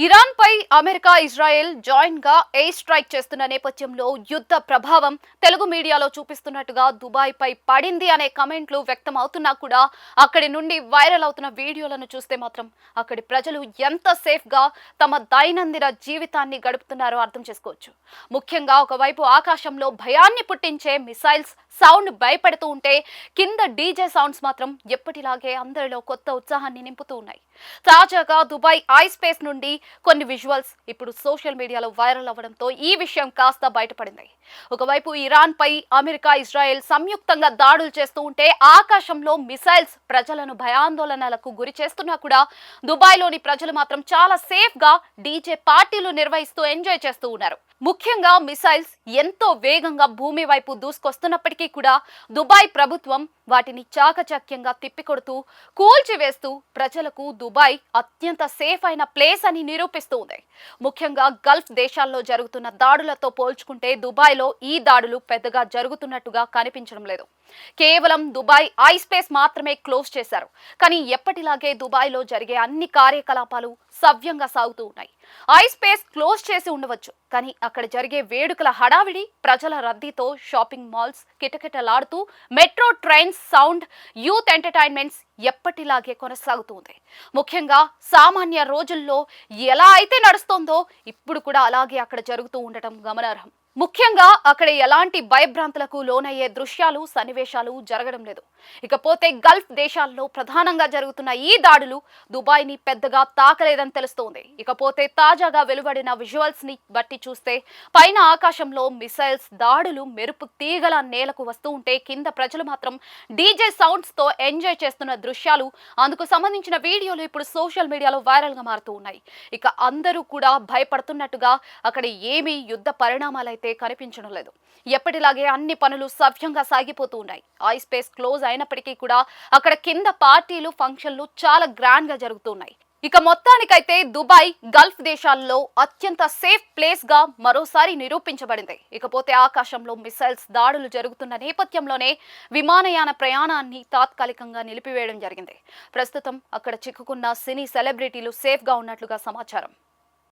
Iran పై America Israel joint గా air strike చేస్తున్న నేపథ్యంలో యుద్ధ ప్రభావం తెలుగు మీడియాలో చూపిస్తున్నట్టుగా దుబాయ్ పై పడింది అనే కమెంట్లు వ్యక్తం అవుతున్నా కూడా అక్కడి నుండి వైరల్ అవుతున్న వీడియోలను చూస్తే మాత్రం అక్కడి ప్రజలు ఎంత సేఫ్ గా తమ దైనందిన జీవితాన్ని గడుపుతున్నారో అర్థం చేసుకోవచ్చు. ముఖ్యంగా ఒకవైపు ఆకాశంలో భయాన్ని పుట్టించే మిసైల్స్ సౌండ్ భయపెడుతూ ఉంటే కింద డీజే సౌండ్స్ మాత్రం ఎప్పటిలాగే అందరిలో కొత్త ఉత్సాహాన్ని నింపుతూ ఉన్నాయి. తాజాగా దుబాయ్ ఐ స్పేస్ నుండి కొన్ని విజువల్స్ ఇప్పుడు సోషల్ మీడియాలో వైరల్ అవ్వడంతో ఈ విషయం కాస్త బయటపడింది. ఒకవైపు ఇరాన్ పై అమెరికా ఇజ్రాయెల్ సంయుక్తంగా దాడులు చేస్తూ ఉంటే ఆకాశంలో మిసైల్స్ ప్రజలను భయాందోళనలకు గురి చేస్తున్నా కూడా దుబాయ్లోని ప్రజలు మాత్రం చాలా సేఫ్ గా డీజే పార్టీలు నిర్వహిస్తూ ఎంజాయ్ చేస్తూ ఉన్నారు. ముఖ్యంగా మిసైల్స్ ఎంతో వేగంగా భూమి వైపు దూసుకొస్తున్నప్పటికీ కూడా దుబాయ్ ప్రభుత్వం వాటిని చాకచక్యంగా తిప్పికొడుతూ కూల్చివేస్తూ ప్రజలకు దుబాయ్ అత్యంత సేఫ్ అయిన ప్లేస్ అని నిరూపిస్తూ ఉంది. ముఖ్యంగా గల్ఫ్ దేశాల్లో జరుగుతున్న దాడులతో పోల్చుకుంటే దుబాయ్లో ఈ దాడులు పెద్దగా జరుగుతున్నట్టుగా కనిపించడం లేదు. కేవలం దుబాయ్ ఐ స్పేస్ మాత్రమే క్లోజ్ చేశారు. కానీ ఎప్పటిలాగే దుబాయ్లో జరిగే అన్ని కార్యకలాపాలు సవ్యంగా సాగుతూ ఉన్నాయి. ఐ స్పేస్ క్లోజ్ చేసి ఉండవచ్చు, కానీ అక్కడ జరిగే వేడుకల హడావిడి, ప్రజల రద్దీతో షాపింగ్ మాల్స్ కిటకిటలాడుతూ metro trains sound, youth entertainments ఎప్పటిలాగే కొనసాగుతుంది. ముఖ్యంగా సామాన్య రోజుల్లో ఎలా అయితే నడుస్తోందో ఇప్పుడు కూడా అలాగే అక్కడ జరుగుతూ ఉండటం గమనార్హం. ముఖ్యంగా అక్కడ ఎలాంటి భయభ్రాంతులకు లోనయ్యే దృశ్యాలు, సన్నివేశాలు జరగడం లేదు. ఇకపోతే గల్ఫ్ దేశాల్లో ప్రధానంగా జరుగుతున్న ఈ దాడులు దుబాయ్ని పెద్దగా తాకలేదని తెలుస్తోంది. ఇకపోతే తాజాగా వెలువడిన విజువల్స్ ని బట్టి చూస్తే పైన ఆకాశంలో మిసైల్స్ దాడులు మెరుపు తీగల నేలకు వస్తూ ఉంటే కింద ప్రజలు మాత్రం డీజే సౌండ్స్ తో ఎంజాయ్ చేస్తున్న దృశ్యాలు, అందుకు సంబంధించిన వీడియోలు ఇప్పుడు సోషల్ మీడియాలో వైరల్ గా మారుతూ ఉన్నాయి. ఇక అందరూ కూడా భయపడుతున్నట్టుగా అక్కడ ఏమీ యుద్ధ పరిణామాలైతే కనిపించడం లేదు. ఎప్పటిలాగే అన్ని పనులు సవ్యంగా సాగిపోతూ ఉన్నాయి. ఐ స్పేస్ క్లోజ్ అయినప్పటికీ కూడా అక్కడ కింద పార్టీలు, ఫంక్షన్లు చాలా గ్రాండ్ గా జరుగుతున్నాయి. ఇక మొత్తానికైతే దుబాయ్ గల్ఫ్ దేశాల్లో అత్యంత సేఫ్ ప్లేస్ గా మరోసారి నిరూపించబడింది. ఇకపోతే ఆకాశంలో మిసైల్స్ దాడులు జరుగుతున్న నేపథ్యంలోనే విమానయాన ప్రయాణాన్ని తాత్కాలికంగా నిలిపివేయడం జరిగింది. ప్రస్తుతం అక్కడ చిక్కుకున్న సినీ సెలబ్రిటీలు సేఫ్ గా ఉన్నట్లుగా సమాచారం.